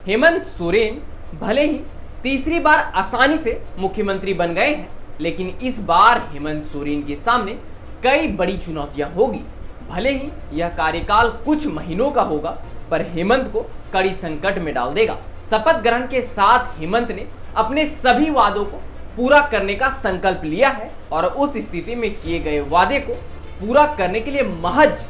हेमंत सोरेन भले ही तीसरी बार आसानी से मुख्यमंत्री बन गए हैं, लेकिन इस बार हेमंत सोरेन के सामने कई बड़ी चुनौतियां होगी। भले ही यह कार्यकाल कुछ महीनों का होगा, पर हेमंत को कड़ी संकट में डाल देगा। शपथ ग्रहण के साथ हेमंत ने अपने सभी वादों को पूरा करने का संकल्प लिया है और उस स्थिति में किए गए वादे को पूरा करने के लिए महज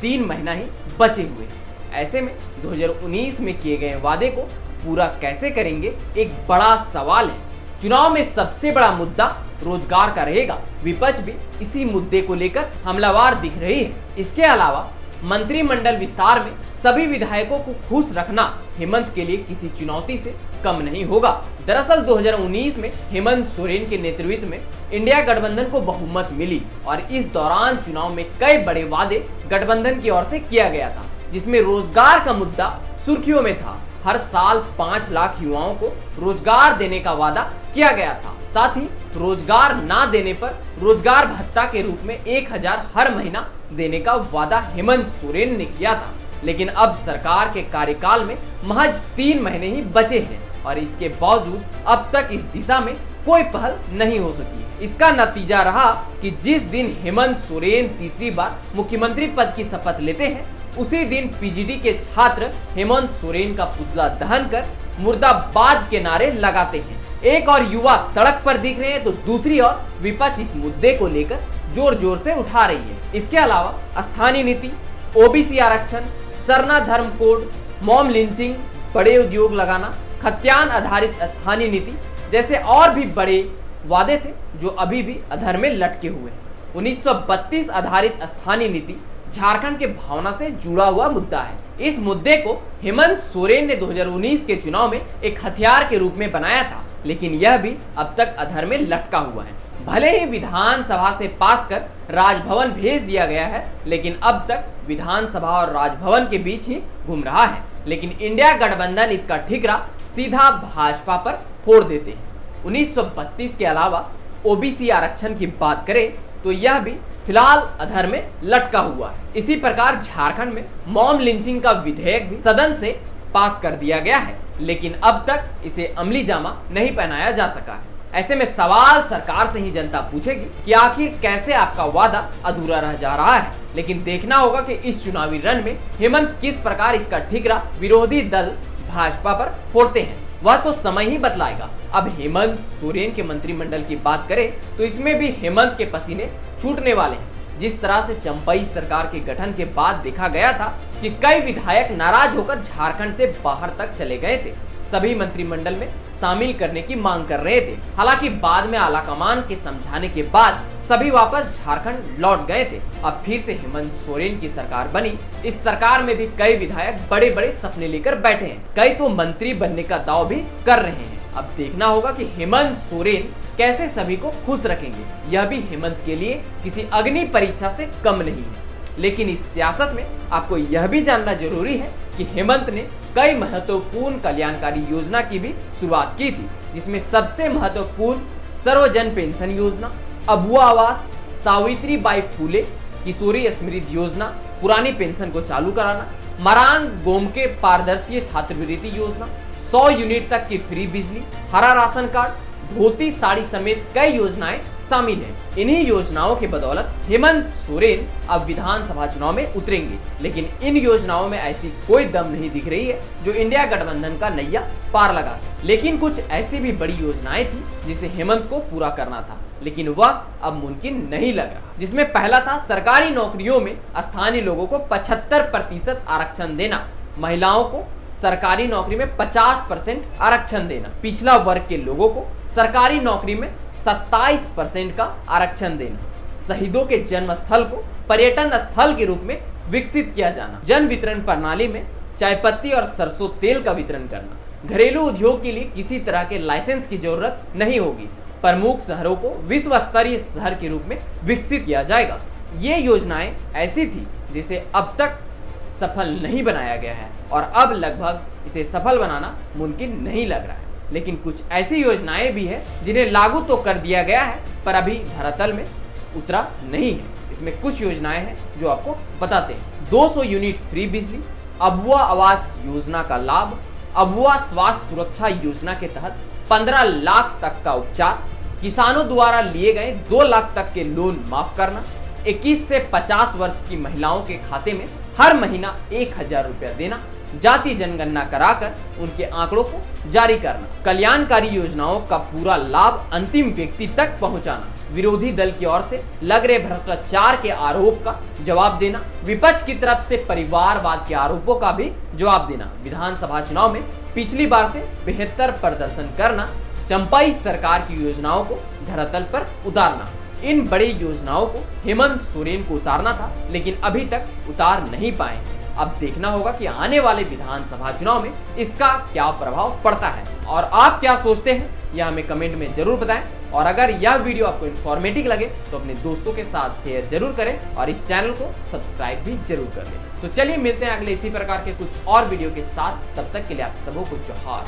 3 महीना ही बचे हुए हैं। ऐसे में 2019 में किए गए वादे को पूरा कैसे करेंगे, एक बड़ा सवाल है। चुनाव में सबसे बड़ा मुद्दा रोजगार का रहेगा। विपक्ष भी इसी मुद्दे को लेकर हमलावर दिख रही है। इसके अलावा मंत्रिमंडल विस्तार में सभी विधायकों को खुश रखना हेमंत के लिए किसी चुनौती से कम नहीं होगा। दरअसल 2019 में हेमंत सोरेन के नेतृत्व में इंडिया गठबंधन को बहुमत मिली और इस दौरान चुनाव में कई बड़े वादे गठबंधन की ओर से किया गया था, जिसमें रोजगार का मुद्दा सुर्खियों में था। हर साल 5 लाख युवाओं को रोजगार देने का वादा किया गया था। साथ ही रोजगार ना देने पर रोजगार भत्ता के रूप में 1000 हर महीना देने का वादा हेमंत सोरेन ने किया था। लेकिन अब सरकार के कार्यकाल में महज 3 महीने ही बचे हैं और इसके बावजूद अब तक इस दिशा में कोई पहल नहीं हो सकी है। इसका नतीजा रहा कि जिस दिन हेमंत सोरेन तीसरी बार मुख्यमंत्री पद की शपथ लेते हैं, उसी दिन पीजीडी के छात्र हेमंत सोरेन का पुतला दहन कर मुर्दाबाद के नारे लगाते हैं। एक और युवा सड़क पर दिख रहे हैं तो दूसरी ओर विपक्ष इस मुद्दे को लेकर जोर जोर से उठा रही है। इसके अलावा स्थानीय नीति, ओबीसी आरक्षण, सरना धर्म कोड, मॉम लिंचिंग, बड़े उद्योग लगाना, खतियान आधारित स्थानीय नीति जैसे और भी बड़े वादे थे जो अभी भी अधर में लटके हुए हैं। 1932 आधारित स्थानीय नीति झारखंड के भावना से जुड़ा हुआ मुद्दा है। इस मुद्दे को हेमंत सोरेन ने 2019 के चुनाव में एक हथियार के रूप में बनाया था, लेकिन यह भी अब तक अधर में लटका हुआ है। भले ही विधानसभा से पास कर राजभवन भेज दिया गया है, लेकिन अब तक विधानसभा और राजभवन के बीच ही घूम रहा है। लेकिन इंडिया गठबंधन इसका ठिकरा सीधा भाजपा पर फोड़ देते हैं। 1932 के अलावा ओबीसी आरक्षण की बात करें तो यह भी फिलहाल अधर में लटका हुआ है। इसी प्रकार झारखंड में मॉम लिंचिंग का विधेयक भी सदन से पास कर दिया गया है, लेकिन अब तक इसे अमली जामा नहीं पहनाया जा सका है। ऐसे में सवाल सरकार से ही जनता पूछेगी कि आखिर कैसे आपका वादा अधूरा रह जा रहा है। लेकिन देखना होगा कि इस चुनावी रण में हेमंत किस प्रकार इसका ठिकरा विरोधी दल भाजपा पर फोड़ते हैं, वह तो समय ही बतलाएगा। अब हेमंत सोरेन के मंत्रिमंडल की बात करें तो इसमें भी हेमंत के पसीने छूटने वाले हैं। जिस तरह से चंपई सरकार के गठन के बाद देखा गया था कि कई विधायक नाराज होकर झारखंड से बाहर तक चले गए थे, सभी मंत्रिमंडल में शामिल करने की मांग कर रहे थे। हालांकि बाद में आलाकमान के समझाने के बाद सभी वापस झारखंड लौट गए थे। अब फिर से हेमंत सोरेन की सरकार बनी। इस सरकार में भी कई विधायक बड़े बड़े सपने लेकर बैठे हैं, कई तो मंत्री बनने का दाव भी कर रहे हैं। अब देखना होगा कि हेमंत सोरेन कैसे सभी को खुश रखेंगे। यह भी हेमंत के लिए किसी अग्नि परीक्षा से कम नहीं है। लेकिन इस सियासत में आपको यह भी जानना जरूरी है कि हेमंत ने कई महत्वपूर्ण कल्याणकारी योजना की भी शुरुआत की थी, जिसमें सबसे महत्वपूर्ण सर्वजन पेंशन योजना, अबुआ आवास, सावित्री बाई फूले किशोरी स्मृति योजना, पुरानी पेंशन को चालू कराना, मरांग गोमके पारदर्शी छात्रवृत्ति योजना, 100 यूनिट तक की फ्री बिजली, हरा राशन कार्ड, धोती साड़ी समेत कई योजनाएं शामिल हैं। इन्हीं योजनाओं के बदौलत हेमंत सोरेन अब विधानसभा चुनाव में उतरेंगे, लेकिन इन योजनाओं में ऐसी कोई दम नहीं दिख रही है जो इंडिया गठबंधन का नैया पार लगा सके। लेकिन कुछ ऐसी भी बड़ी योजनाएं थी जिसे हेमंत को पूरा करना था, लेकिन वह अब मुमकिन नहीं लग रहा। जिसमें पहला था सरकारी नौकरियों में स्थानीय लोगों को 75% आरक्षण देना, महिलाओं को सरकारी नौकरी में 50% आरक्षण देना, पिछड़ा वर्ग के लोगों को सरकारी नौकरी में 27% का आरक्षण देना, शहीदों के जन्म स्थल को पर्यटन स्थल के रूप में विकसित किया जाना, जन वितरण प्रणाली में चाय पत्ती और सरसों तेल का वितरण करना, घरेलू उद्योग के लिए किसी तरह के लाइसेंस की जरूरत नहीं होगी, प्रमुख शहरों को विश्व स्तरीय शहर के रूप में विकसित किया जाएगा। ये योजनाएं ऐसी थी जिसे अब तक सफल नहीं बनाया गया है और अब लगभग इसे सफल बनाना मुमकिन नहीं लग रहा है। लेकिन कुछ ऐसी योजनाएं भी है जिन्हें लागू तो कर दिया गया है पर अभी धरातल में उतरा नहीं है। इसमें कुछ योजनाएं हैं जो आपको बताते हैं। 200 यूनिट फ्री बिजली, अबुआ आवास योजना का लाभ, अबुआ स्वास्थ्य सुरक्षा योजना के तहत 15 लाख तक का उपचार, किसानों द्वारा लिए गए 2 लाख तक के लोन माफ करना, 21 से 50 वर्ष की महिलाओं के खाते में हर महीना 1000 रुपया देना, जाति जनगणना कराकर उनके आंकड़ों को जारी करना, कल्याणकारी योजनाओं का पूरा लाभ अंतिम व्यक्ति तक पहुंचाना, विरोधी दल की ओर से लग रहे भ्रष्टाचार के आरोप का जवाब देना, विपक्ष की तरफ से परिवारवाद के आरोपों का भी जवाब देना, विधानसभा चुनाव में पिछली बार से बेहतर प्रदर्शन करना, चंपाई सरकार की योजनाओं को धरातल पर उतारना। इन बड़ी योजनाओं को हेमंत सोरेन को उतारना था, लेकिन अभी तक उतार नहीं पाए। अब देखना होगा कि आने वाले विधानसभा चुनाव में इसका क्या प्रभाव पड़ता है, और आप क्या सोचते हैं यह हमें कमेंट में जरूर बताएं। और अगर यह वीडियो आपको इन्फॉर्मेटिव लगे तो अपने दोस्तों के साथ शेयर जरूर करें और इस चैनल को सब्सक्राइब भी जरूर कर लें। तो चलिए मिलते हैं अगले इसी प्रकार के कुछ और वीडियो के साथ, तब तक के लिए आप सबों को जोहार।